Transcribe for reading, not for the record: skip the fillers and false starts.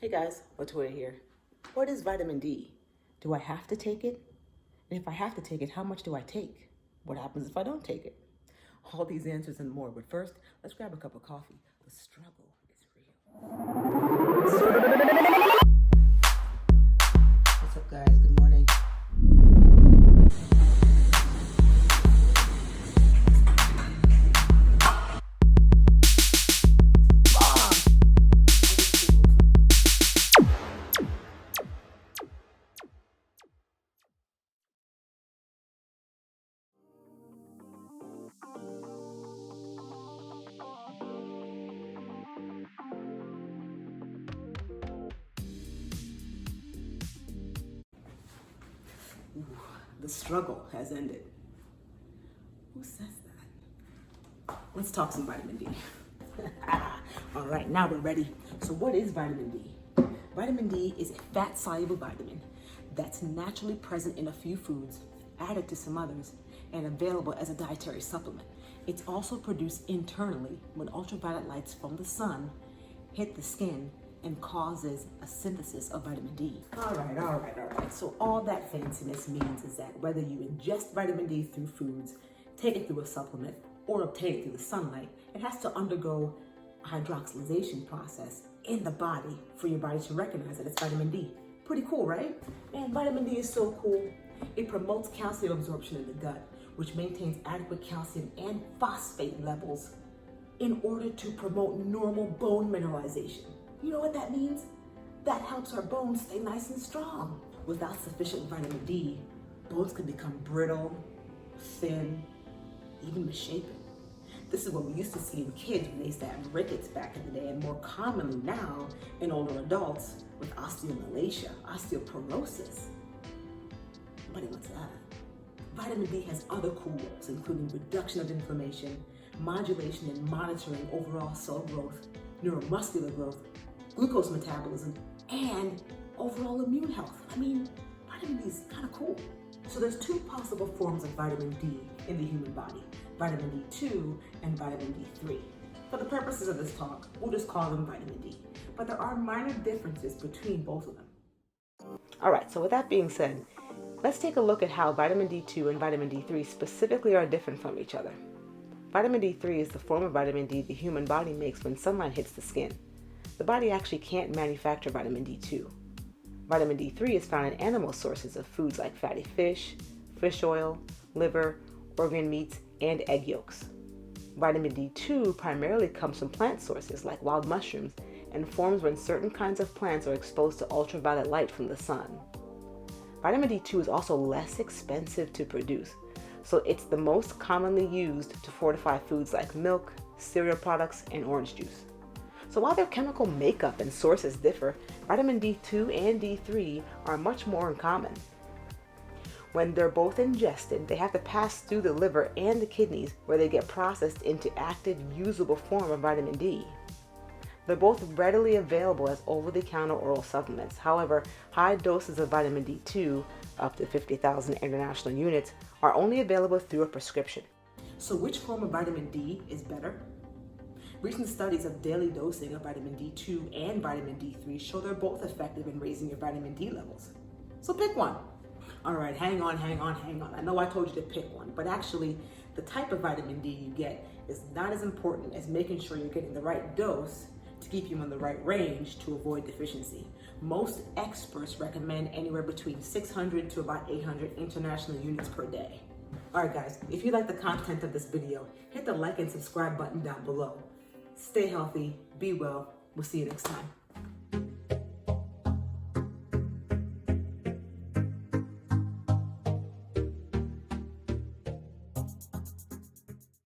Hey guys, Latoya here. What is vitamin D? Do I have to take it? And if I have to take it, how much do I take? What happens if I don't take it? All these answers and more. But first, let's grab a cup of coffee. The struggle is real. What's up guys? Good morning. Ooh, the struggle has ended. Who says that? Let's talk some vitamin D. All right, now we're ready. So what is vitamin D? Vitamin D is a fat-soluble vitamin that's naturally present in a few foods, added to some others, and available as a dietary supplement. It's also produced internally when ultraviolet lights from the sun hit the skin and causes a synthesis of vitamin D. All right. So all that fanciness means is that whether you ingest vitamin D through foods, take it through a supplement, or obtain it through the sunlight, it has to undergo a hydroxylation process in the body for your body to recognize that it's vitamin D. Pretty cool, right? And vitamin D is so cool. It promotes calcium absorption in the gut, which maintains adequate calcium and phosphate levels in order to promote normal bone mineralization. You know what that means? That helps our bones stay nice and strong. Without sufficient vitamin D, bones can become brittle, thin, even misshapen. This is what we used to see in kids when they used to have rickets back in the day, and more commonly now in older adults with osteomalacia, osteoporosis. Nobody wants that. Vitamin D has other cool roles, including reduction of inflammation, modulation and monitoring overall cell growth, neuromuscular growth, glucose metabolism, and overall immune health. I mean, vitamin D is kind of cool. So there's two possible forms of vitamin D in the human body, vitamin D2 and vitamin D3. For the purposes of this talk, we'll just call them vitamin D, but there are minor differences between both of them. All right, so with that being said, let's take a look at how vitamin D2 and vitamin D3 specifically are different from each other. Vitamin D3 is the form of vitamin D the human body makes when sunlight hits the skin. The body actually can't manufacture vitamin D2. Vitamin D3 is found in animal sources of foods like fatty fish, fish oil, liver, organ meats, and egg yolks. Vitamin D2 primarily comes from plant sources like wild mushrooms and forms when certain kinds of plants are exposed to ultraviolet light from the sun. Vitamin D2 is also less expensive to produce, so it's the most commonly used to fortify foods like milk, cereal products, and orange juice. So while their chemical makeup and sources differ, vitamin D2 and D3 are much more in common. When they're both ingested, they have to pass through the liver and the kidneys where they get processed into active, usable form of vitamin D. They're both readily available as over-the-counter oral supplements. However, high doses of vitamin D2, up to 50,000 international units, are only available through a prescription. So which form of vitamin D is better? Recent studies of daily dosing of vitamin D2 and vitamin D3 show they're both effective in raising your vitamin D levels. So pick one. All right, hang on. I know I told you to pick one, but actually the type of vitamin D you get is not as important as making sure you're getting the right dose to keep you in the right range to avoid deficiency. Most experts recommend anywhere between 600 to about 800 international units per day. All right, guys, if you like the content of this video, hit the like and subscribe button down below. Stay healthy, be well. We'll see you next time.